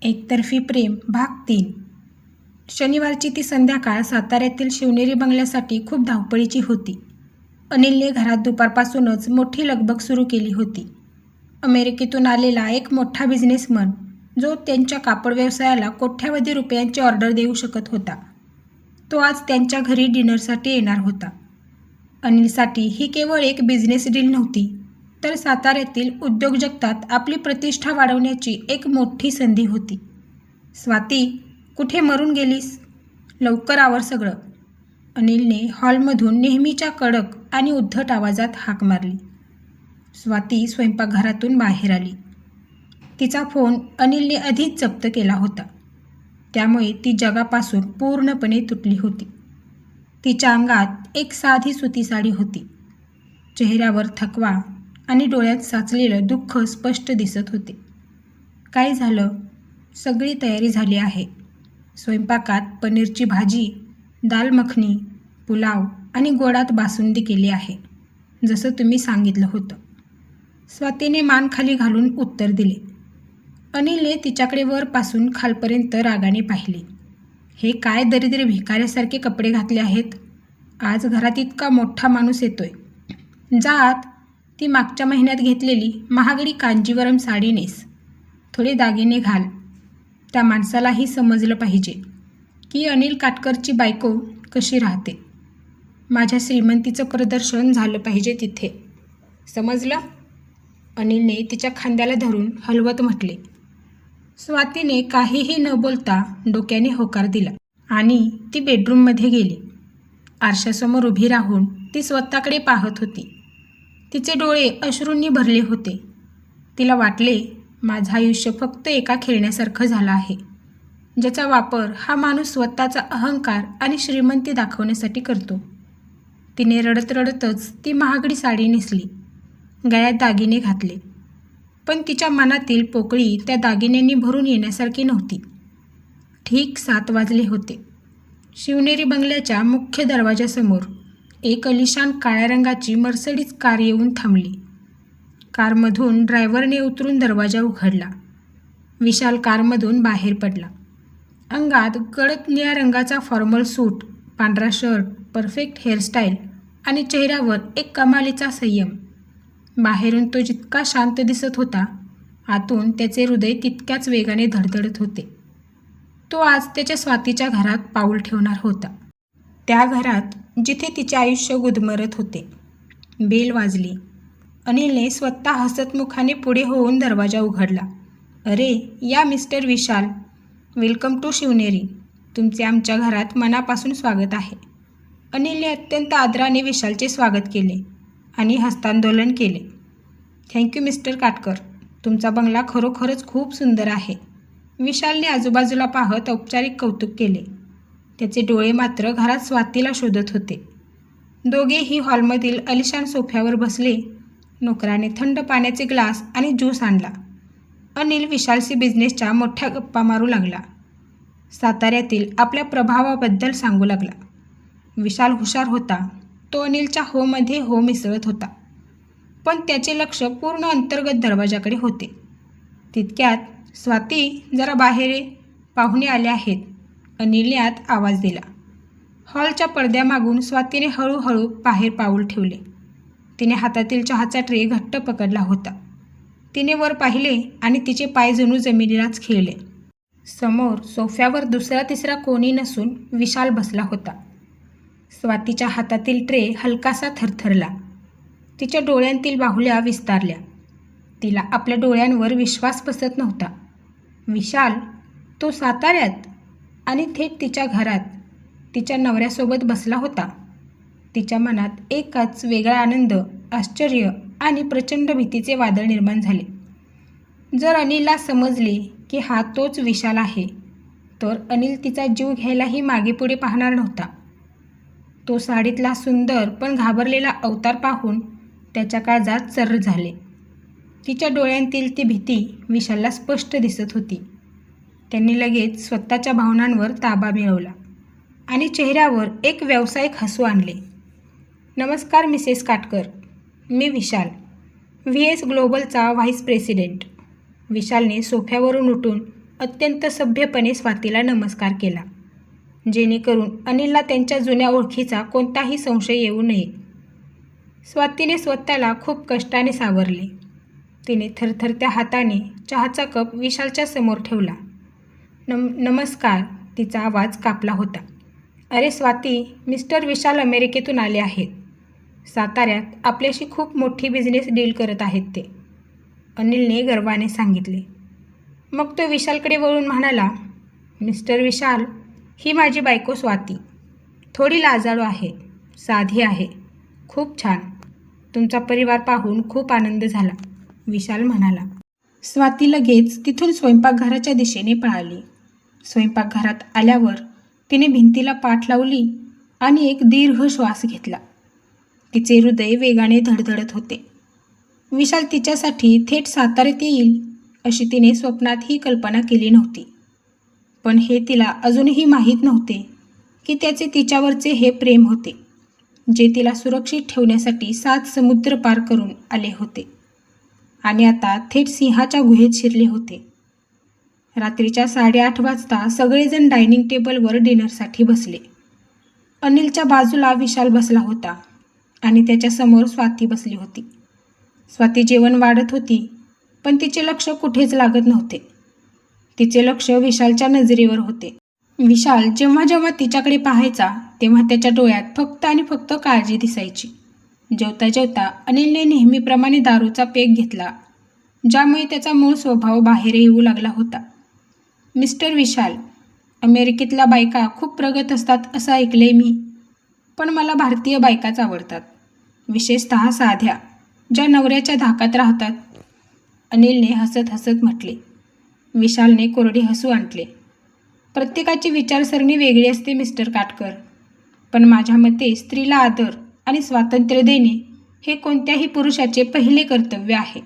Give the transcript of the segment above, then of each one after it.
एकतर्फी प्रेम भाग 3. शनिवारची ती संध्याकाळ साताऱ्यातील शिवनेरी बंगल्यासाठी खूप धावपळीची होती. अनिलने घरात दुपारपासूनच मोठी लगबग सुरू केली होती. अमेरिकेतून आलेला एक मोठा बिझनेसमन जो त्यांच्या कापड व्यवसायाला कोट्यावधी रुपयांची ऑर्डर देऊ शकत होता, तो आज त्यांच्या घरी डिनरसाठी येणार होता. अनिलसाठी ही केवळ एक बिझनेस डील नव्हती, तर साताऱ्यातील उद्योग जगतात आपली प्रतिष्ठा वाढवण्याची एक मोठी संधी होती. स्वाती, कुठे मरून गेलीस? लवकर आवर सगळं. अनिलने हॉलमधून नेहमीच्या कडक आणि उद्धट आवाजात हाक मारली. स्वाती स्वयंपाकघरातून बाहेर आली. तिचा फोन अनिलने आधीच जप्त केला होता, त्यामुळे ती जगापासून पूर्णपणे तुटली होती. तिच्या अंगात एक साधी सुती साडी होती. चेहऱ्यावर थकवा आणि डोळ्यात साचलेलं दुःख स्पष्ट दिसत होते. काय झालं? सगळी तयारी झाली आहे. स्वयंपाकात पनीरची भाजी, दाल मखनी, पुलाव आणि गोडात बासुंदी केली आहे, जसं तुम्ही सांगितलं होतं. स्वातीने मान खाली घालून उत्तर दिले. अनिलने तिच्याकडे वरपासून खालपर्यंत रागाने पाहिले. हे काय दरिद्र भिकाऱ्यासारखे कपडे घातले आहेत? आज घरात इतका मोठा माणूस येतोय. जा आत. ती मागच्या महिन्यात घेतलेली महागडी कांजीवरम साडी नेस. थोडे दागिने घाल. त्या माणसालाही समजलं पाहिजे की अनिल काटकरची बायको कशी राहते. माझ्या श्रीमंतीचं प्रदर्शन झालं पाहिजे तिथे, समजलं? अनिलने तिच्या खांद्याला धरून हलवत म्हटले. स्वातीने काहीही न बोलता डोक्याने होकार दिला आणि ती बेडरूममध्ये गेली. आरशासमोर उभी राहून ती स्वतःकडे पाहत होती. तिचे डोळे अश्रूंनी भरले होते. तिला वाटले, माझं आयुष्य फक्त एका खेळण्यासारखं झालं आहे, ज्याचा वापर हा माणूस स्वतःचा अहंकार आणि श्रीमंती दाखवण्यासाठी करतो. तिने रडत रडतच ती महागडी साडी नेसली, गळ्यात दागिने घातले. पण तिच्या मनातील पोकळी त्या दागिन्यांनी भरून येण्यासारखी नव्हती. ठीक 7 वाजले होते. शिवनेरी बंगल्याच्या मुख्य दरवाजासमोर एक अलिशान काळ्या रंगाची मर्सिडीज कार येऊन थांबली. कारमधून ड्रायव्हरने उतरून दरवाजा उघडला. विशाल कारमधून बाहेर पडला. अंगात गडद निळ्या रंगाचा फॉर्मल सूट, पांढरा शर्ट, परफेक्ट हेअरस्टाईल आणि चेहऱ्यावर एक कमालीचा संयम. बाहेरून तो जितका शांत दिसत होता, आतून त्याचे हृदय तितक्याच वेगाने धडधडत होते. तो आज त्याच्या स्वातीच्या घरात पाऊल ठेवणार होता, त्या घरात जिथे तिचे आयुष्य गुदमरत होते. बेल वाजली. अनिलने स्वतः हसतमुखाने पुढे होऊन दरवाजा उघडला. अरे, या mister Vishal. Welcome to Shivneri. तुमचे आमच्या घरात मनापासून स्वागत आहे. अनिलने अत्यंत आदराने विशालचे स्वागत केले आणि हस्तांदोलन केले. Thank you mister Katkar. तुमचा बंगला खरोखरच खूप सुंदर आहे. विशालने आजूबाजूला पाहत औपचारिक कौतुक केले. त्याचे डोळे मात्र घरात स्वातीला शोधत होते. दोघेही हॉलमधील अलिशान सोफ्यावर बसले. नोकराने थंड पाण्याचे ग्लास आणि ज्यूस आणला. अनिल विशालशी बिझनेसच्या मोठ्या गप्पा मारू लागला. साताऱ्यातील आपल्या प्रभावाबद्दल सांगू लागला. विशाल हुशार होता. तो अनिलच्या होमध्ये हो मिसळत होता, पण त्याचे लक्ष पूर्ण अंतर्गत दरवाजाकडे होते. तितक्यात स्वाती, जरा बाहेर ये, पाहुणे आले आहेत. अनिलने आत आवाज दिला. हॉलच्या पडद्यामागून स्वातीने हळूहळू बाहेर पाऊल ठेवले. तिने हातातील चहाचा ट्रे घट्ट पकडला होता. तिने वर पाहिले आणि तिचे पाय जणू जमिनीलाच खिळले. समोर सोफ्यावर दुसरा तिसरा कोणी नसून विशाल बसला होता. स्वातीच्या हातातील ट्रे हलकासा थरथरला. तिच्या डोळ्यांतील बाहुल्या विस्तारल्या. तिला आपल्या डोळ्यांवर विश्वास बसत नव्हता. विशाल, तो साताऱ्यात आणि थेट तिच्या घरात तिच्या नवऱ्यासोबत बसला होता. तिच्या मनात एकच वेगळा आनंद, आश्चर्य आणि प्रचंड भीतीचे वादळ निर्माण झाले. जर अनिलला समजले की हा तोच विशाल आहे, तर अनिल तिचा जीव घ्यायलाही मागेपुढे पाहणार नव्हता. तो साडीतला सुंदर पण घाबरलेला अवतार पाहून त्याच्या काळजात चर्र झाले. तिच्या डोळ्यांतील ती भीती विशालला स्पष्ट दिसत होती. त्यांनी लगेच स्वतःच्या भावनांवर ताबा मिळवला आणि चेहऱ्यावर एक व्यावसायिक हसू आणले. नमस्कार मिसेस काटकर. मी विशाल, VS ग्लोबलचा व्हाईस प्रेसिडेंट. विशालने सोफ्यावरून उठून अत्यंत सभ्यपणे स्वातीला नमस्कार केला, जेणेकरून अनिलला त्यांच्या जुन्या ओळखीचा कोणताही संशय येऊ नये. स्वातीने स्वतःला खूप कष्टाने सावरले. तिने थरथरत्या हाताने चहाचा कप विशालच्या समोर ठेवला. नमस्कार. तिचा आवाज कापला होता. अरे स्वाती, मिस्टर विशाल अमेरिकेतून आले आहेत. साताऱ्यात आपल्याशी खूप मोठी बिझनेस डील करत आहेत ते, अनिलने गर्वाने सांगितले. मग तो विशालकडे वळून म्हणाला, मिस्टर विशाल, ही माझी बायको स्वाती. थोडी लाजाळू आहे, साधी आहे. खूप छान. तुमचा परिवार पाहून खूप आनंद झाला, विशाल म्हणाला. स्वाती लगेच तिथून स्वयंपाकघराच्या दिशेने पळाली. स्वयंपाकघरात आल्यावर तिने भिंतीला पाठ लावली आणि एक दीर्घ श्वास घेतला. तिचे हृदय वेगाने धडधडत होते. विशाल तिच्यासाठी थेट साताऱ्यात येईल अशी तिने स्वप्नातही कल्पना केली नव्हती. पण हे तिला अजूनही माहीत नव्हते की त्याचे तिच्यावरचे हे प्रेम होते, जे तिला सुरक्षित ठेवण्यासाठी 7 समुद्र पार करून आले होते आणि आता थेट सिंहाच्या गुहेत शिरले होते. रात्रीच्या 8:30 वाजता सगळेजण डायनिंग टेबलवर डिनरसाठी बसले. अनिलच्या बाजूला विशाल बसला होता आणि त्याच्यासमोर स्वाती बसली होती. स्वाती जेवण वाढत होती, पण तिचे लक्ष कुठेच लागत नव्हते. तिचे लक्ष विशालच्या नजरेवर होते. विशाल जेव्हा जेव्हा तिच्याकडे पाहायचा तेव्हा त्याच्या डोळ्यात फक्त आणि फक्त काळजी दिसायची. जेवता जेवता अनिलने नेहमीप्रमाणे दारूचा पेग घेतला, ज्यामुळे त्याचा मूळ स्वभाव बाहेर येऊ लागला होता. मिस्टर विशाल, अमेरिकेतल्या बायका खूप प्रगत असतात असं ऐकलंय मी, पण मला भारतीय बायकाच आवडतात, विशेषतः साध्या, ज्या नवऱ्याच्या धाकात राहतात, अनिलने हसत हसत म्हटले. विशालने कोरडे हसू आणले. प्रत्येकाची विचारसरणी वेगळी असते मिस्टर काटकर, पण माझ्या मते स्त्रीला आदर आणि स्वातंत्र्य देणे हे कोणत्याही पुरुषाचे पहिले कर्तव्य आहे.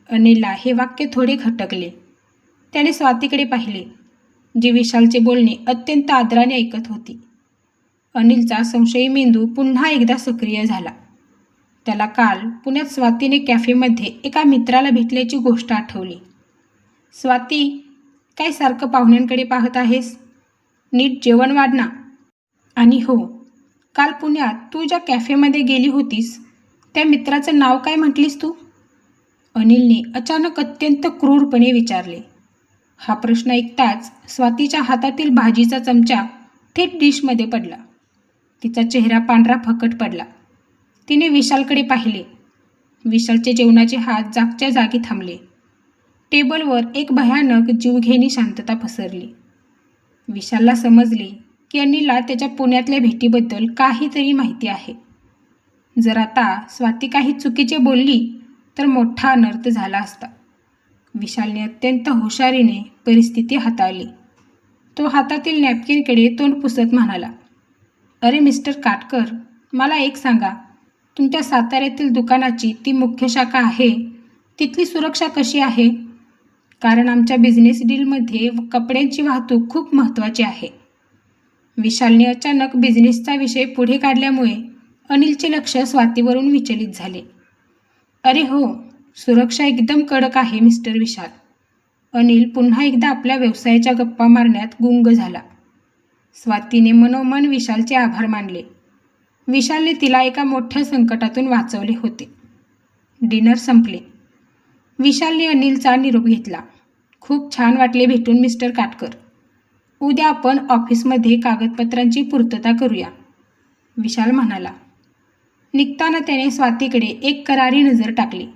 अनिलला हे वाक्य थोडे खटकले. त्याने स्वातीकडे पाहिले, जी विशालचे बोलणे अत्यंत आदराने ऐकत होती. अनिलचा संशयी मेंदू पुन्हा एकदा सक्रिय झाला. त्याला काल पुण्यात स्वातीने कॅफेमध्ये एका मित्राला भेटल्याची गोष्ट आठवली. स्वाती, काय सारखं पाहुण्यांकडे पाहत आहेस? नीट जेवण वाढ ना. आणि हो, काल पुण्यात तू ज्या कॅफेमध्ये गेली होतीस त्या मित्राचं नाव काय म्हटलीस तू? अनिलने अचानक अत्यंत क्रूरपणे विचारले. हा प्रश्न ऐकताच स्वातीच्या हातातील भाजीचा चमचा थेट डिशमध्ये पडला. तिचा चेहरा पांढरा फकट पडला. तिने विशालकडे पाहिले. विशालचे जेवणाचे हात जागच्या जागी थांबले. टेबलवर एक भयानक जीवघेणी शांतता पसरली. विशालला समजले की अनिलला त्याच्या पुण्यातल्या भेटीबद्दल काहीतरी माहिती आहे. जर आता स्वाती काही चुकीचे बोलली तर मोठा अनर्थ झाला असता. विशालने अत्यंत हुशारीने परिस्थिती हाताळली. तो हातातील नॅपकिनकडे तोंड पुसत म्हणाला, अरे मिस्टर काटकर, मला एक सांगा, तुमच्या साताऱ्यातील दुकानाची ती मुख्य शाखा आहे तिथली सुरक्षा कशी आहे? कारण आमच्या बिझनेस डीलमध्ये कपड्यांची वाहतूक खूप महत्त्वाची आहे. विशालने अचानक बिझनेसचा विषय पुढे काढल्यामुळे अनिलचे लक्ष स्वातीवरून विचलित झाले. अरे हो, सुरक्षा एकदम कडक आहे मिस्टर विशाल. अनिल पुन्हा एकदा आपल्या व्यवसायाच्या गप्पा मारण्यात गुंग झाला. स्वातीने मनोमन विशालचे आभार मानले. विशालने तिला एका मोठ्या संकटातून वाचवले होते. डिनर संपले. विशालने अनिलचा निरोप घेतला. खूप छान वाटले भेटून मिस्टर काटकर. उद्या आपण ऑफिसमध्ये कागदपत्रांची पूर्तता करूया, विशाल म्हणाला. निघताना त्याने स्वातीकडे एक करारी नजर टाकली,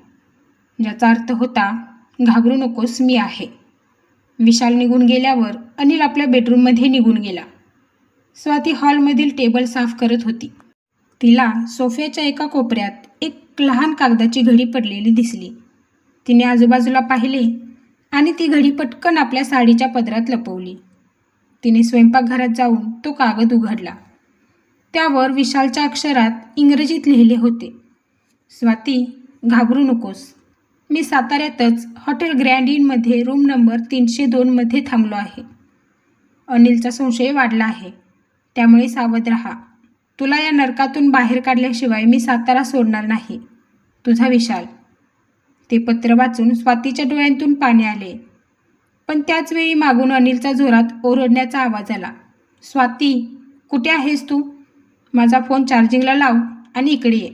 ज्याचा अर्थ होता, घाबरू नकोस, मी आहे. विशाल निघून गेल्यावर अनिल आपल्या बेडरूममध्ये निघून गेला. स्वाती हॉलमधील टेबल साफ करत होती. तिला सोफ्याच्या एका कोपऱ्यात एक लहान कागदाची घडी पडलेली दिसली. तिने आजूबाजूला पाहिले आणि ती घडी पटकन आपल्या साडीच्या पदरात लपवली. तिने स्वयंपाकघरात जाऊन तो कागद उघडला. त्यावर विशालच्या अक्षरात इंग्रजीत लिहिले होते, स्वाती, घाबरू नकोस. मी साताऱ्यातच हॉटेल ग्रँड इनमध्ये रूम नंबर 302 मध्ये थांबलो आहे. अनिलचा संशय वाढला आहे, त्यामुळे सावध राहा. तुला या नरकातून बाहेर काढल्याशिवाय मी सातारा सोडणार नाही. तुझा विशाल. ते पत्र वाचून स्वातीच्या डोळ्यांतून पाणी आले. पण त्याच वेळी मागून अनिलचा जोरात ओरडण्याचा आवाज आला. स्वाती, कुठे आहेस तू? माझा फोन चार्जिंगला लाव आणि इकडे ये.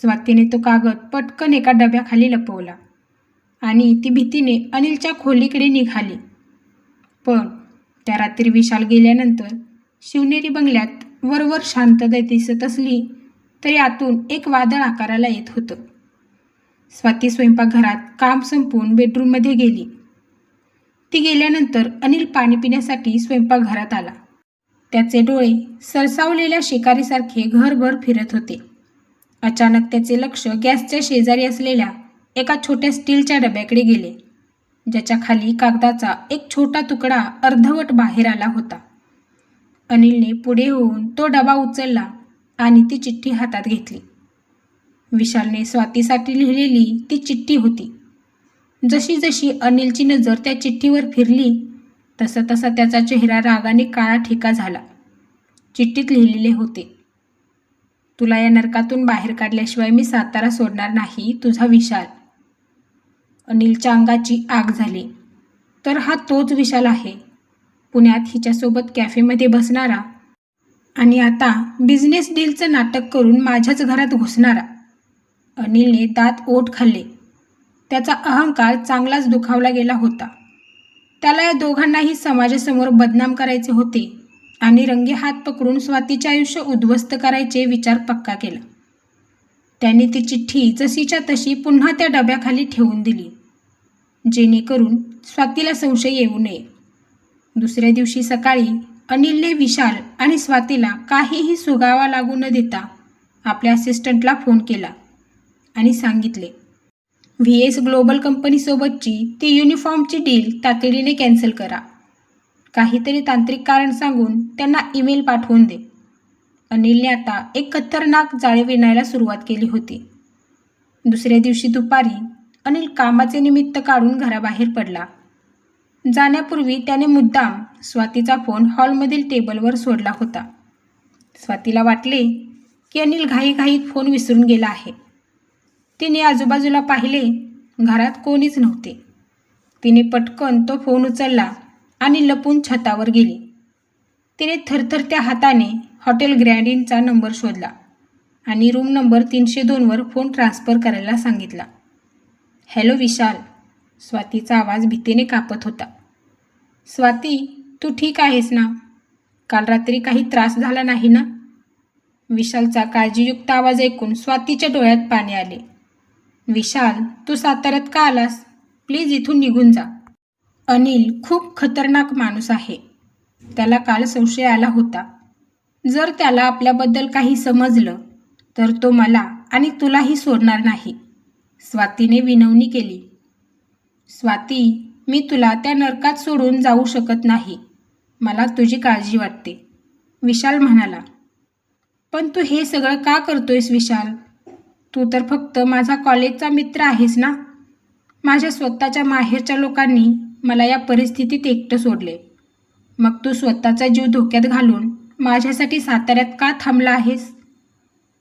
स्वातीने तो कागद पटकन एका डब्याखाली लपवला आणि ती भीतीने अनिलच्या खोलीकडे निघाली. पण त्या रात्री विशाल गेल्यानंतर शिवनेरी बंगल्यात वरवर शांतता दिसत असली तरी आतून एक वादळ आकाराला येत होतं. स्वाती स्वयंपाकघरात काम संपवून बेडरूममध्ये गेली. ती गेल्यानंतर अनिल पाणी पिण्यासाठी स्वयंपाकघरात आला. त्याचे डोळे सरसावलेल्या शिकारीसारखे घरभर फिरत होते. अचानक त्याचे लक्ष गॅसच्या शेजारी असलेल्या एका छोट्या स्टीलच्या डब्याकडे गेले, ज्याच्या खाली कागदाचा एक छोटा तुकडा अर्धवट बाहेर आला होता. अनिलने पुढे होऊन तो डबा उचलला आणि ती चिठ्ठी हातात घेतली. विशालने स्वातीसाठी लिहिलेली ती चिठ्ठी होती. जशी जशी अनिलची नजर त्या चिठ्ठीवर फिरली तसा तसा त्याचा चेहरा रागाने काळा ठिका झाला. चिठ्ठीत लिहिलेले होते, तुला या नरकातून बाहेर काढल्याशिवाय मी सातारा सोडणार नाही, तुझा विशाल. अनिलच्या अंगाची आग झाली. तर हा तोच विशाल आहे, पुण्यात हिच्यासोबत कॅफेमध्ये बसणारा आणि आता बिझनेस डीलचं नाटक करून माझ्याच घरात घुसणारा. अनिलने दात ओठ खाल्ले. त्याचा अहंकार चांगलाच दुखावला गेला होता. त्याला या दोघांनाही समाजासमोर बदनाम करायचे होते आणि रंगे हात पकडून स्वातीचे आयुष्य उद्ध्वस्त करायचे विचार पक्का केला. त्याने ती चिठ्ठी जशीच्या तशी पुन्हा त्या डब्याखाली ठेवून दिली, जेणेकरून स्वातीला संशय येऊ नये. दुसऱ्या दिवशी सकाळी अनिलने विशाल आणि स्वातीला काहीही सुगावा लागू न देता आपल्या असिस्टंटला फोन केला आणि सांगितले, VS ग्लोबल कंपनीसोबतची ती युनिफॉर्मची डील तातडीने कॅन्सल करा. काहीतरी तांत्रिक कारण सांगून त्यांना ईमेल पाठवून दे. अनिलने आता एक खतरनाक जाळे विणायला सुरुवात केली होती. दुसऱ्या दिवशी दुपारी अनिल कामाचे निमित्त काढून घराबाहेर पडला. जाण्यापूर्वी त्याने मुद्दाम स्वातीचा फोन हॉलमधील टेबलवर सोडला होता. स्वातीला वाटले की अनिल घाईघाईत फोन विसरून गेला आहे. तिने आजूबाजूला पाहिले, घरात कोणीच नव्हते. तिने पटकन तो फोन उचलला आणि लपून छतावर गेली. तिने थरथरत्या हाताने हॉटेल ग्रँड इनचा नंबर शोधला आणि रूम नंबर 302वर फोन ट्रान्सफर करायला सांगितला. हॅलो विशाल, स्वातीचा आवाज भीतीने कापत होता. स्वाती, तू ठीक आहेस ना? काल रात्री काही त्रास झाला नाही ना? विशालचा काळजीयुक्त आवाज ऐकून स्वातीच्या डोळ्यात पाणी आले. विशाल, तू साताऱ्यात का आलास? प्लीज इथून निघून जा. अनिल खूप खतरनाक माणूस आहे. त्याला काल संशय आला होता. जर त्याला आपल्याबद्दल काही समजलं तर तो मला आणि तुलाही सोडणार नाही. स्वातीने विनवणी केली. स्वाती, मी तुला त्या नरकात सोडून जाऊ शकत नाही. मला तुझी काळजी वाटते, विशाल म्हणाला. पण तू हे सगळं का करतोयस विशाल? तू तर फक्त माझा कॉलेजचा मित्र आहेस ना? माझ्या स्वतःच्या माहेरच्या लोकांनी मला या परिस्थितीत एकटं सोडले. मग तू स्वतःचा जीव धोक्यात घालून माझ्यासाठी साताऱ्यात का थांबला आहेस?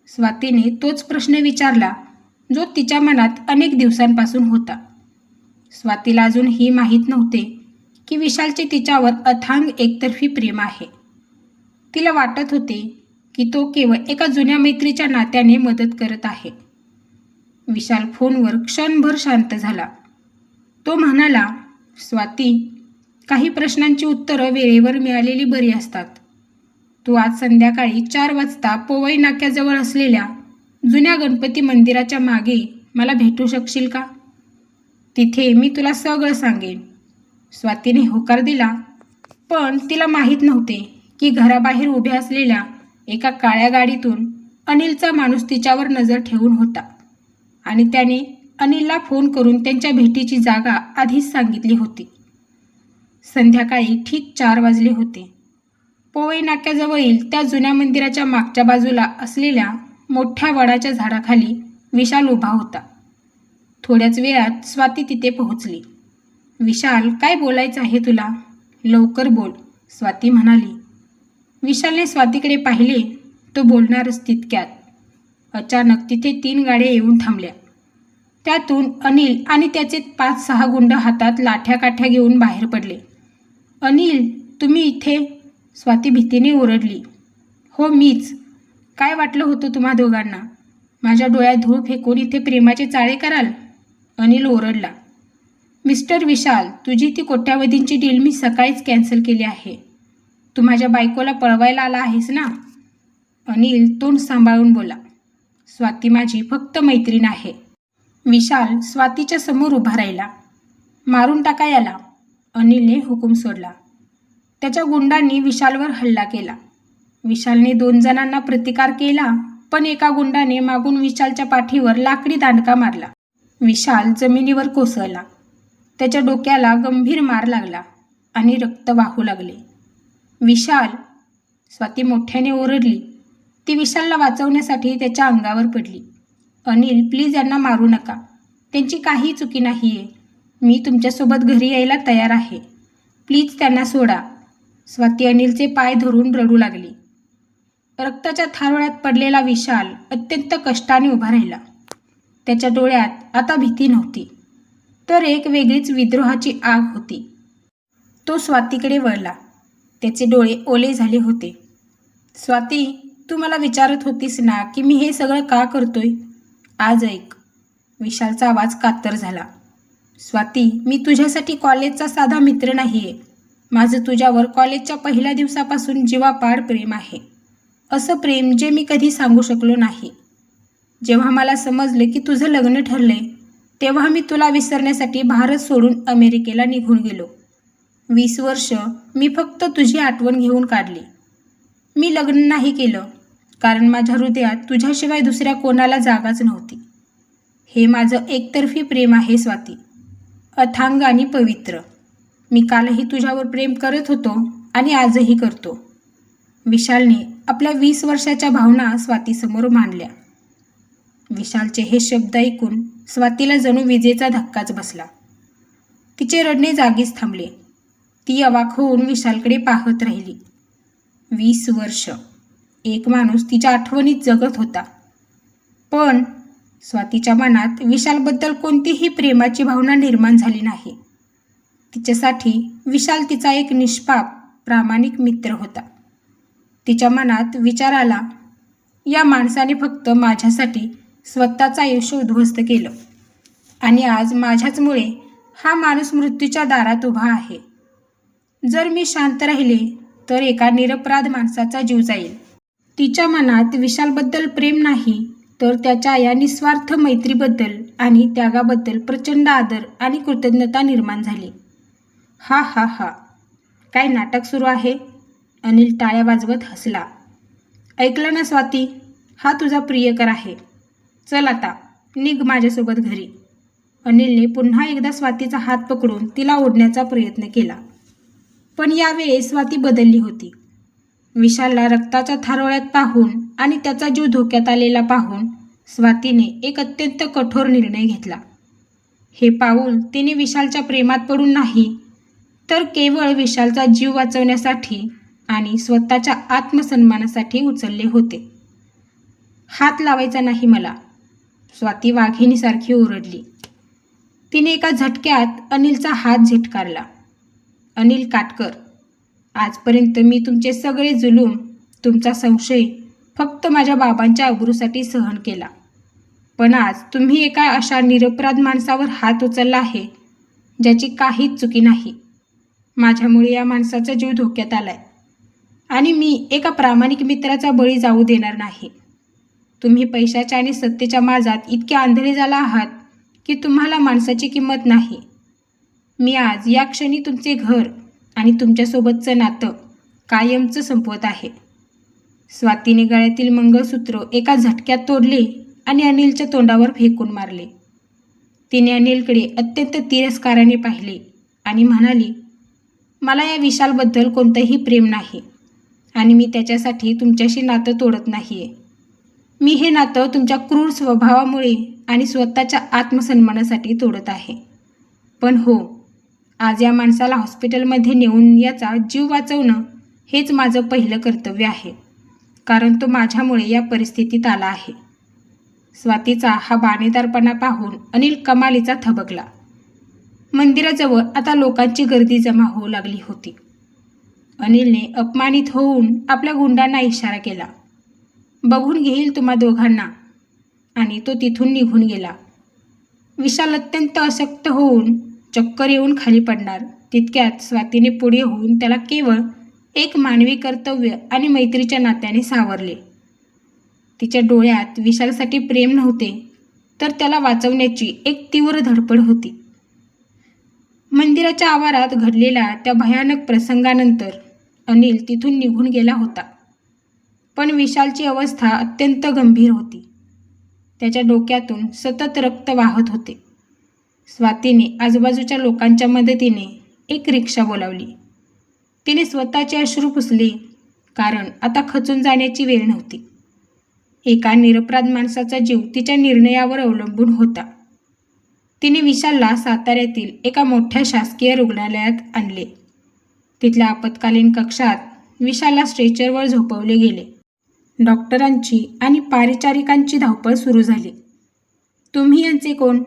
स्वातीने तोच प्रश्न विचारला जो तिच्या मनात अनेक दिवसांपासून होता. स्वातीला अजून ही माहीत नव्हते की विशालचे तिच्यावर अथांग एकतर्फी प्रेम आहे. तिला वाटत होते की तो केवळ एका जुन्या मैत्रीच्या नात्याने मदत करत आहे. विशाल फोनवर क्षणभर शांत झाला. तो म्हणाला, स्वाती, काही प्रश्नांची उत्तरं वेळेवर मिळालेली बरी असतात. तू आज संध्याकाळी 4 वाजता पोवई नाक्याजवळ असलेल्या जुन्या गणपती मंदिराच्या मागे मला भेटू शकशील का? तिथे मी तुला सगळं सांगेन. स्वातीने होकार दिला, पण तिला माहीत नव्हते की घराबाहेर उभ्या असलेल्या एका काळ्या गाडीतून अनिलचा माणूस तिच्यावर नजर ठेवून होता आणि त्याने अनिलला फोन करून त्यांच्या भेटीची जागा आधीच सांगितली होती. संध्याकाळी ठीक 4 वाजले होते. पोवई नाक्याजवळील त्या जुन्या मंदिराच्या मागच्या बाजूला असलेल्या मोठ्या वडाच्या झाडाखाली विशाल उभा होता. थोड्याच वेळात स्वाती तिथे पोहोचली. विशाल, काय बोलायचं आहे तुला? लवकर बोल, स्वाती म्हणाली. विशालने स्वातीकडे पाहिले. तो बोलणारच तितक्यात अचानक तिथे 3 गाड्या येऊन थांबल्या. त्यातून अनिल आणि त्याचे 5-6 गुंड हातात लाठ्या काठ्या घेऊन बाहेर पडले. अनिल, तुम्ही इथे? स्वाती भीतीने ओरडली. हो, मीच. काय वाटलं होतं तुम्हा दोघांना? माझ्या डोळ्यात धूळ फेकून इथे प्रेमाचे चाळे कराल? अनिल ओरडला. मिस्टर विशाल, तुझी ती कोट्यावधींची डील मी सकाळीच कॅन्सल केली आहे. तू माझ्या बायकोला पळवायला आला आहेस ना? अनिल तोंड सांभाळून बोला. स्वाती माझी फक्त मैत्रीण आहे. विशाल स्वातीच्या समोर उभा राहिला. मारून टाका याला, अनिलने हुकूम सोडला. त्याच्या गुंडांनी विशालवर हल्ला केला. विशालने 2 जणांना प्रतिकार केला, पण एका गुंडाने मागून विशालच्या पाठीवर लाकडी दांडका मारला. विशाल जमिनीवर कोसळला. त्याच्या डोक्याला गंभीर मार लागला आणि रक्त वाहू लागले. विशाल, स्वाती मोठ्याने ओरडली. ती विशालला वाचवण्यासाठी त्याच्या अंगावर पडली. अनिल, प्लीज यांना मारू नका. त्यांची काही चुकी नाही आहे. मी तुमच्यासोबत घरी यायला तयार आहे. प्लीज त्यांना सोडा. स्वाती अनिलचे पाय धरून रडू लागली. रक्ताच्या थारोळ्यात पडलेला विशाल अत्यंत कष्टाने उभा राहिला. त्याच्या डोळ्यात आता भीती नव्हती, तर एक वेगळीच विद्रोहाची आग होती. तो स्वातीकडे वळला. त्याचे डोळे ओले झाले होते. स्वाती, तू मला विचारत होतीस ना की मी हे सगळं का करतोय? आज ऐक. विशालचा आवाज कातर झाला. स्वाती, मी तुझ्यासाठी कॉलेजचा साधा मित्र नाही आहे. माझं तुझ्यावर कॉलेजच्या पहिल्या दिवसापासून जीवापाड प्रेम आहे. असं प्रेम जे मी कधी सांगू शकलो नाही. जेव्हा मला समजले की तुझं लग्न ठरले, तेव्हा मी तुला विसरण्यासाठी भारत सोडून अमेरिकेला निघून गेलो. 20 वर्ष मी फक्त तुझी आठवण घेऊन काढली. मी लग्न नाही केलं, कारण माझ्या हृदयात तुझ्याशिवाय दुसऱ्या कोणाला जागाच नव्हती. हे माझं एकतर्फी प्रेम आहे स्वाती, अथांग आणि पवित्र. मी कालही तुझ्यावर प्रेम करत होतो आणि आजही करतो. विशालने आपल्या 20 वर्षाच्या भावना स्वातीसमोर मांडल्या. विशालचे हे शब्द ऐकून स्वातीला जणू विजेचा धक्काच बसला. तिचे रडणे जागीच थांबले. ती अवाक होऊन विशालकडे पाहत राहिली. 20 वर्ष एक माणूस तिच्या आठवणीत जगत होता. पण स्वातीच्या मनात विशालबद्दल कोणतीही प्रेमाची भावना निर्माण झाली नाही. तिच्यासाठी विशाल तिचा एक निष्पाप, प्रामाणिक मित्र होता. तिच्या मनात विचार आला, या माणसाने फक्त माझ्यासाठी स्वतःचं आयुष्य उद्ध्वस्त केलं आणि आज माझ्याचमुळे हा माणूस मृत्यूच्या दारात उभा आहे. जर मी शांत राहिले तर एका निरपराध माणसाचा जीव जाईल. तिच्या मनात विशालबद्दल प्रेम नाही, तर त्याच्या या निस्वार्थ मैत्रीबद्दल आणि त्यागाबद्दल प्रचंड आदर आणि कृतज्ञता निर्माण झाली. हा हा हा, काय नाटक सुरू आहे? अनिल टाळ्या वाजवत हसला. ऐकलं ना स्वाती, हा तुझा प्रियकर आहे. चल आता निघ माझ्यासोबत घरी. अनिलने पुन्हा एकदा स्वातीचा हात पकडून तिला ओढण्याचा प्रयत्न केला. पण यावेळेस स्वाती बदलली होती. विशालला रक्ताच्या थारोळ्यात पाहून आणि त्याचा जीव धोक्यात आलेला पाहून स्वातीने एक अत्यंत कठोर निर्णय घेतला. हे पाऊल तिने विशालच्या प्रेमात पडून नाही, तर केवळ विशालचा जीव वाचवण्यासाठी आणि स्वतःच्या आत्मसन्मानासाठी उचलले होते. हात लावायचा नाही मला, स्वाती वाघिणीसारखी ओरडली. तिने एका झटक्यात अनिलचा हात झिटकारला. अनिल काटकर, आजपर्यंत मी तुमचे सगळे जुलूम, तुमचा संशय फक्त माझ्या बाबांच्या अब्रूसाठी सहन केला. पण आज तुम्ही एका अशा निरपराध माणसावर हात उचलला आहे ज्याची काहीच चुकी नाही. माझ्यामुळे या माणसाचा जीव धोक्यात आलाय आणि मी एका प्रामाणिक मित्राचा बळी जाऊ देणार नाही. तुम्ही पैशाच्या आणि सत्तेच्या माजात इतके आंधळे झाला आहात की तुम्हाला माणसाची किंमत नाही. मी आज या क्षणी तुमचे घर आणि तुमच्यासोबतचं नातं कायमचं संपवत आहे. स्वातीने गळ्यातील मंगळसूत्र एका झटक्यात तोडले आणि अनिलच्या तोंडावर फेकून मारले. तिने अनिलकडे अत्यंत तिरस्काराने पाहिले आणि म्हणाली, मला या विशालबद्दल कोणतंही प्रेम नाही आणि मी त्याच्यासाठी तुमच्याशी नातं तोडत नाही आहे. मी हे नातं तुमच्या क्रूर स्वभावामुळे आणि स्वतःच्या आत्मसन्मानासाठी तोडत आहे. पण हो, आज या माणसाला हॉस्पिटलमध्ये नेऊन याचा जीव वाचवणं हेच माझं पहिलं कर्तव्य आहे, कारण तो माझ्यामुळे या परिस्थितीत आला आहे. स्वातीचा हा बाणेदारपणा पाहून अनिल कमालीचा थबकला. मंदिराजवळ आता लोकांची गर्दी जमा होऊ लागली होती. अनिलने अपमानित होऊन आपल्या गुंडांना इशारा केला. बघून घेईल तुम्हा दोघांना, आणि तो तिथून निघून गेला. विशाल अत्यंत अशक्त होऊन चक्कर येऊन खाली पडणार तितक्यात स्वातीने पुढे होऊन त्याला केवळ एक मानवी कर्तव्य आणि मैत्रीच्या नात्याने सावरले. तिच्या डोळ्यात विशालसाठी प्रेम नव्हते, तर त्याला वाचवण्याची एक तीव्र धडपड होती. मंदिराच्या आवारात घडलेल्या त्या भयानक प्रसंगानंतर अनिल तिथून निघून गेला होता. पण विशालची अवस्था अत्यंत गंभीर होती. त्याच्या डोक्यातून सतत रक्त वाहत होते. स्वातीने आजूबाजूच्या लोकांच्या मदतीने एक रिक्षा बोलावली. तिने स्वतःचे अश्रू पुसले, कारण आता खचून जाण्याची वेळ नव्हती. एका निरपराध माणसाचा जीव तिच्या निर्णयावर अवलंबून होता. तिने विशालला साताऱ्यातील एका मोठ्या शासकीय रुग्णालयात आणले. तिथल्या आपत्कालीन कक्षात विशालला स्ट्रेचरवर झोपवले गेले. डॉक्टरांची आणि परिचारिकांची धावपळ सुरू झाली. तुम्ही यांचे कोण?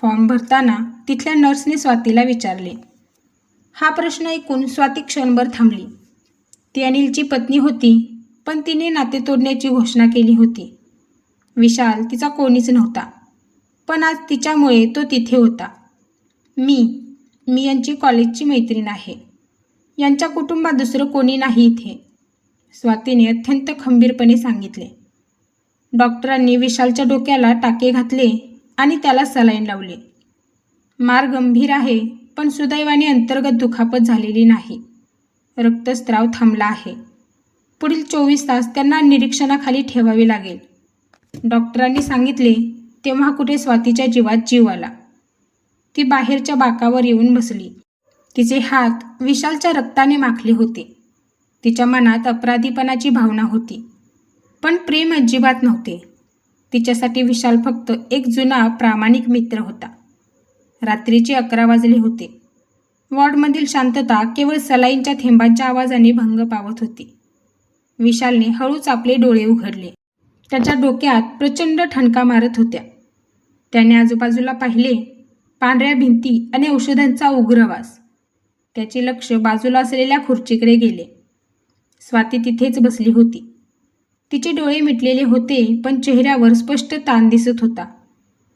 फॉर्म भरताना तिथल्या नर्सने स्वातीला विचारले. हा प्रश्न ऐकून स्वाती क्षणभर थांबली. ती अनिलची पत्नी होती, पण तिने नाते तोडण्याची घोषणा केली होती. विशाल तिचा कोणीच नव्हता, पण आज तिच्यामुळे तो तिथे होता. मी यांची कॉलेजची मैत्रीण आहे. यांच्या कुटुंबात दुसरं कोणी नाही इथे, स्वातीने अत्यंत खंबीरपणे सांगितले. डॉक्टरांनी विशालच्या डोक्याला टाके घातले आणि त्याला सलाईन लावले. मार गंभीर आहे, पण सुदैवाने अंतर्गत दुखापत झालेली नाही. रक्तस्राव थांबला आहे. पुढील 24 तास त्यांना निरीक्षणाखाली ठेवावे लागेल, डॉक्टरांनी सांगितले. तेव्हा कुठे स्वातीच्या जीवात जीव आला. ती बाहेरच्या बाकावर येऊन बसली. तिचे हात विशालच्या रक्ताने माखले होते. तिच्या मनात अपराधीपणाची भावना होती, पण प्रेम अजिबात नव्हते. तिच्यासाठी विशाल फक्त एक जुना प्रामाणिक मित्र होता. रात्रीचे 11 वाजले होते. वॉर्डमधील शांतता केवळ सलाईनच्या थेंबांच्या आवाजाने भंग पावत होती. विशालने हळूच आपले डोळे उघडले. त्याच्या डोक्यात प्रचंड ठणका मारत होत्या. त्याने आजूबाजूला पाहिले. पांढऱ्या भिंती आणि औषधांचा उग्र वास. त्याचे लक्ष बाजूला असलेल्या खुर्चीकडे गेले. स्वाती तिथेच बसली होती. तिचे डोळे मिटलेले होते, पण चेहऱ्यावर स्पष्ट ताण दिसत होता.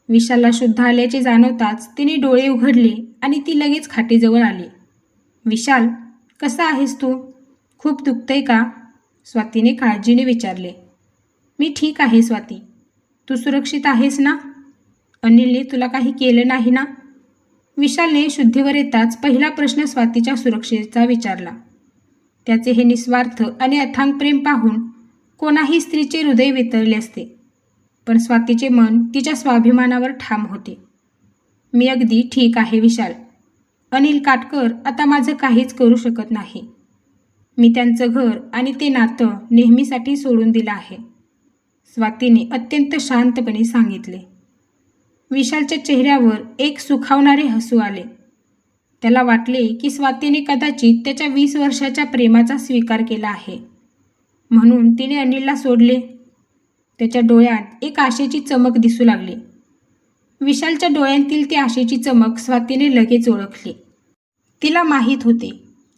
विशालला शुद्ध आल्याचे जाणवताच तिने डोळे उघडले आणि ती लगेच खाटेजवळ आली. विशाल, कसा आहेस तू? खूप दुखतंय का? स्वातीने काळजीने विचारले. मी ठीक आहे स्वाती, तू सुरक्षित आहेस ना? अनिलने तुला काही केलं नाही ना? विशालने शुद्धीवर येताच पहिला प्रश्न स्वातीच्या सुरक्षेचा विचारला. त्याचे हे निस्वार्थ आणि अथांग प्रेम पाहून कोणाही स्त्रीचे हृदय वितळले असते, पण स्वातीचे मन तिच्या स्वाभिमानावर ठाम होते. मी अगदी ठीक आहे विशाल. अनिल काटकर आता माझं काहीच करू शकत नाही. मी त्यांचं घर आणि ते नातं नेहमीसाठी सोडून दिलं आहे, स्वातीने अत्यंत शांतपणे सांगितले. विशालच्या चेहऱ्यावर एक सुखावणारे हसू आले. त्याला वाटले की स्वातीने कदाचित त्याच्या 20 वर्षाच्या प्रेमाचा स्वीकार केला आहे, म्हणून तिने अनिलला सोडले. त्याच्या डोळ्यात एक आशेची चमक दिसू लागली. विशालच्या डोळ्यांतील ती आशेची चमक स्वातीने लगेच ओळखली. तिला माहीत होते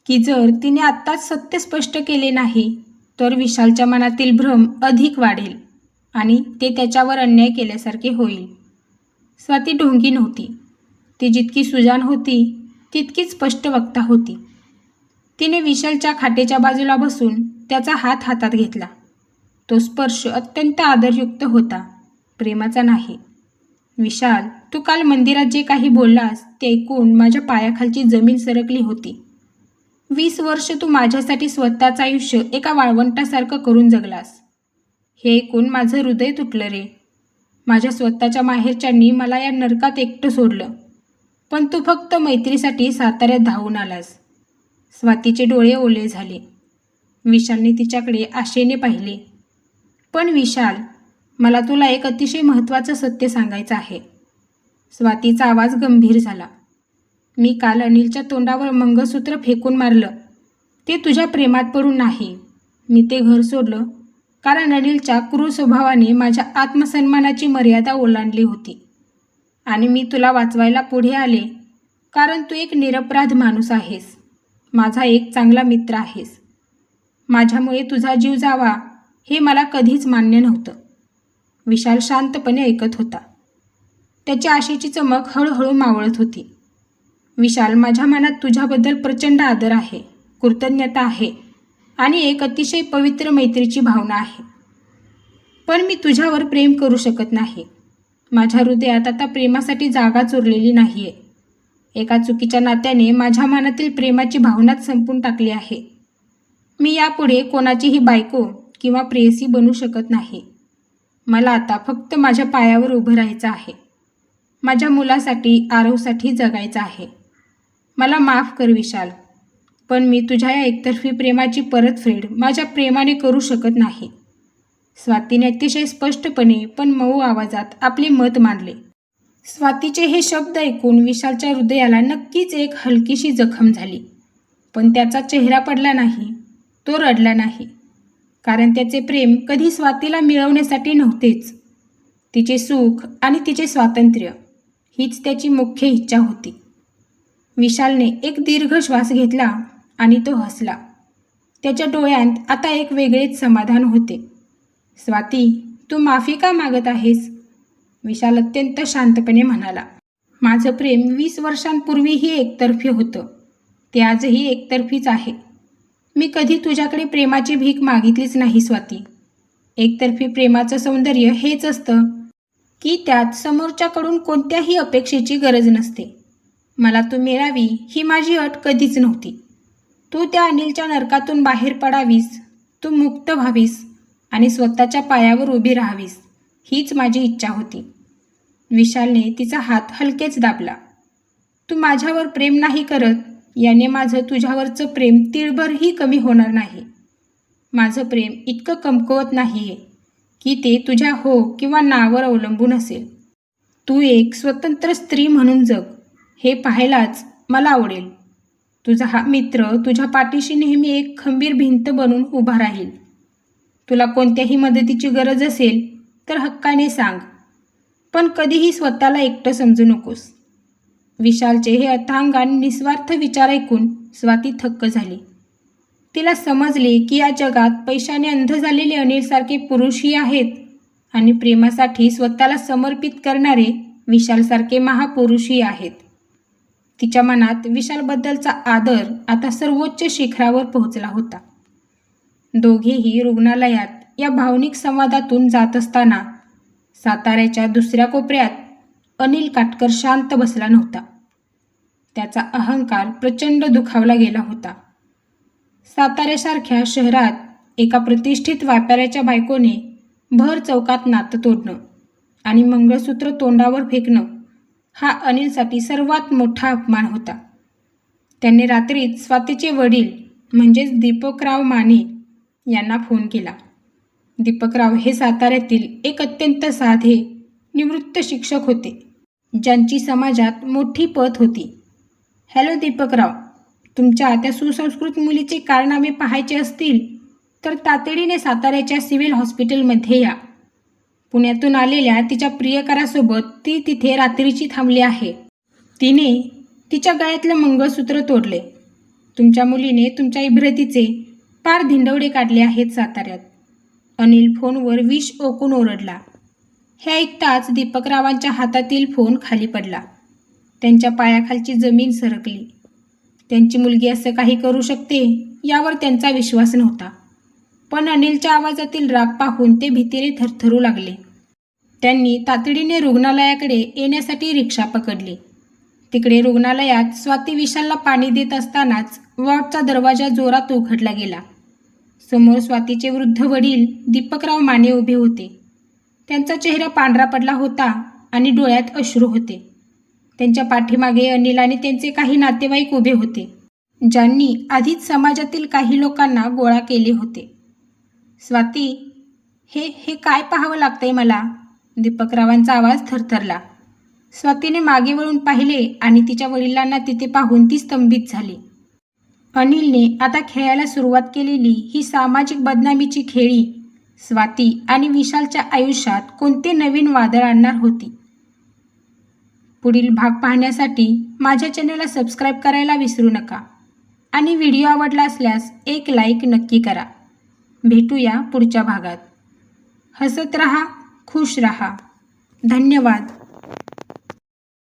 की जर तिने आत्ताच सत्य स्पष्ट केले नाही तर विशालच्या मनातील भ्रम अधिक वाढेल आणि ते त्याच्यावर अन्याय केल्यासारखे होईल. स्वाती ढोंगी नव्हती. ती जितकी सुजाण होती तितकीच स्पष्ट वक्ता होती. तिने विशालच्या खाटेच्या बाजूला बसून त्याचा हात हातात घेतला. तो स्पर्श अत्यंत आदरयुक्त होता, प्रेमाचा नाही. विशाल, तू काल मंदिरात जे काही बोललास ते ऐकून माझ्या पायाखालची जमीन सरकली होती. 20 वर्ष तू माझ्यासाठी स्वतःचं आयुष्य एका वाळवंटासारखं करून जगलास. हे ऐकून माझं हृदय तुटलं रे. माझ्या स्वतःच्या माहेरच्यांनी मला या नरकात एकटं सोडलं, पण तू फक्त मैत्रीसाठी साताऱ्यात धावून आलास. स्वातीचे डोळे ओले झाले. विशालने तिच्याकडे आशेने पाहिले. पण विशाल, मला तुला एक अतिशय महत्त्वाचं सत्य सांगायचं आहे. स्वातीचा आवाज गंभीर झाला. मी काल अनिलच्या तोंडावर मंगळसूत्र फेकून मारलं. ते तुझ्या प्रेमात पडून नाही. मी ते घर सोडलं कारण अनिलच्या क्रूर स्वभावाने माझ्या आत्मसन्मानाची मर्यादा ओलांडली होती. आणि मी तुला वाचवायला पुढे आले कारण तू एक निरपराध माणूस आहेस, माझा एक चांगला मित्र आहेस. माझ्यामुळे तुझा जीव जावा हे मला कधीच मान्य नव्हतं. विशाल शांतपणे ऐकत होता. त्याच्या आशेची चमक हळूहळू मावळत होती. विशाल, माझ्या मनात तुझ्याबद्दल प्रचंड आदर आहे, कृतज्ञता आहे आणि एक अतिशय पवित्र मैत्रीची भावना आहे. पण मी तुझ्यावर प्रेम करू शकत नाही. माझ्या हृदयात आता प्रेमासाठी जागाच उरलेली नाही आहे. एका चुकीच्या नात्याने माझ्या मनातील प्रेमाची भावनाच संपून टाकली आहे. मी यापुढे कोणाचीही बायको किंवा प्रेयसी बनू शकत नाही. मला आता फक्त माझ्या पायावर उभं राहायचं आहे. माझ्या मुलासाठी, आरवसाठी जगायचं आहे. मला माफ कर विशाल, पण मी तुझ्या या एकतर्फी प्रेमाची परतफेड माझ्या प्रेमाने करू शकत नाही. स्वातीने अतिशय स्पष्टपणे पण मऊ आवाजात आपले मत मांडले. स्वातीचे हे शब्द ऐकून विशालच्या हृदयाला नक्कीच एक हलकीशी जखम झाली. पण त्याचा चेहरा पडला नाही, तो रडला नाही. कारण त्याचे प्रेम कधी स्वातीला मिळवण्यासाठी नव्हतेच. तिचे सुख आणि तिचे स्वातंत्र्य हीच त्याची मुख्य इच्छा होती. विशालने एक दीर्घ श्वास घेतला आणि तो हसला. त्याच्या डोळ्यात आता एक वेगळेच समाधान होते. स्वाती, तू माफी का मागत आहेस? विशाल अत्यंत शांतपणे म्हणाला. माझं प्रेम 20 वर्षांपूर्वीही एकतर्फी होतं. ते आजही एकतर्फीच आहे. मी कधी तुझ्याकडे प्रेमाची भीक मागितलीच नाही स्वाती. एकतर्फी प्रेमाचं सौंदर्य हेच असतं की त्यात समोरच्याकडून कोणत्याही अपेक्षेची गरज नसते. मला तू मिळावी ही माझी अट कधीच नव्हती. तू त्या अनिलच्या नरकातून बाहेर पडावीस, तू मुक्त व्हावीस आणि स्वतःच्या पायावर उभी राहावीस हीच माझी इच्छा होती. विशालने तिचा हात हलकेच दाबला. तू माझ्यावर प्रेम नाही करत याने माझं तुझ्यावरचं प्रेम तिळभरही कमी होणार नाही. माझं प्रेम इतकं कमकुवत नाही आहे की ते तुझ्या हो किंवा नावर अवलंबून असेल. तू एक स्वतंत्र स्त्री म्हणून जग हे पाहायलाच मला आवडेल. तुझा हा मित्र तुझ्या पाठीशी नेहमी एक खंबीर भिंत बनून उभा राहील. तुला कोणत्याही मदतीची गरज असेल तर हक्काने सांग, पण कधीही स्वतःला एकटं समजू नकोस. विशालचे हे अथांग आणि निस्वार्थ विचार ऐकून स्वाती थक्क झाली. तिला समजले की या जगात पैशाने अंध झालेले अनिलसारखे पुरुषही आहेत आणि प्रेमासाठी स्वतःला समर्पित करणारे विशालसारखे महापुरुषही आहेत. तिच्या मनात विशालबद्दलचा आदर आता सर्वोच्च शिखरावर पोहोचला होता. दोघेही रुग्णालयात या भावनिक संवादातून जात असताना साताऱ्याच्या दुसऱ्या कोपऱ्यात अनिल काटकर शांत बसला नव्हता. त्याचा अहंकार प्रचंड दुखावला गेला होता. साताऱ्यासारख्या शहरात एका प्रतिष्ठित व्यापाऱ्याच्या बायकोने भर चौकात नातं तोडणं आणि मंगळसूत्र तोंडावर फेकणं हा अनिलसाठी सर्वात मोठा अपमान होता. त्याने रात्रीच स्वातीचे वडील म्हणजेच दीपकराव माने यांना फोन केला. दीपकराव हे साताऱ्यातील एक अत्यंत साधे निवृत्त शिक्षक होते, ज्यांची समाजात मोठी पत होती. हॅलो दीपकराव, तुमच्या त्या सुसंस्कृत मुलीचे कारनामे पाहायचे असतील तर तातडीने साताऱ्याच्या सिव्हिल हॉस्पिटलमध्ये या. पुण्यातून आलेल्या तिच्या प्रियकरासोबत ती तिथे रात्रीची थांबली आहे. तिने तिच्या गळ्यातलं मंगळसूत्र तोडले. तुमच्या मुलीने तुमच्या इब्रतीचे पार धिंडवडे काढले आहेत साताऱ्यात. अनिल फोनवर विष ओकून ओरडला. हे ऐकताच दीपकरावांच्या हातातील फोन खाली पडला. त्यांच्या पायाखालची जमीन सरकली. त्यांची मुलगी असं काही करू शकते यावर त्यांचा विश्वास नव्हता. पण अनिलच्या आवाजातील राग पाहून ते भीतीने थरथरू लागले. त्यांनी तातडीने रुग्णालयाकडे येण्यासाठी रिक्षा पकडली. तिकडे रुग्णालयात स्वाती विशालला पाणी देत असतानाच वॉर्डचा दरवाजा जोरात उघडला गेला. समोर स्वातीचे वृद्ध वडील दीपकराव माने उभे होते. त्यांचा चेहरा पांढरा पडला होता आणि डोळ्यात अश्रू होते. त्यांच्या पाठीमागे अनिल आणि त्यांचे काही नातेवाईक उभे होते, ज्यांनी आधीच समाजातील काही लोकांना गोळा केले होते. स्वाती, हे काय पाहावं लागतंय मला? दीपकरावांचा आवाज थरथरला. स्वातीने मागे वळून पाहिले आणि तिच्या वडिलांना तिथे पाहून ती स्तंभित झाली. अनिलने आता खेळायला सुरुवात केलेली ही सामाजिक बदनामीची खेळी स्वाती आणि विशालच्या आयुष्यात कोणते नवीन वादळ आणणार होती? पुढील भाग पाहण्यासाठी माझ्या चॅनलला सबस्क्राईब करायला विसरू नका आणि व्हिडिओ आवडला असल्यास एक लाईक नक्की करा. भेटूया पुढच्या भागात. हसत रहा, खुश रहा. धन्यवाद.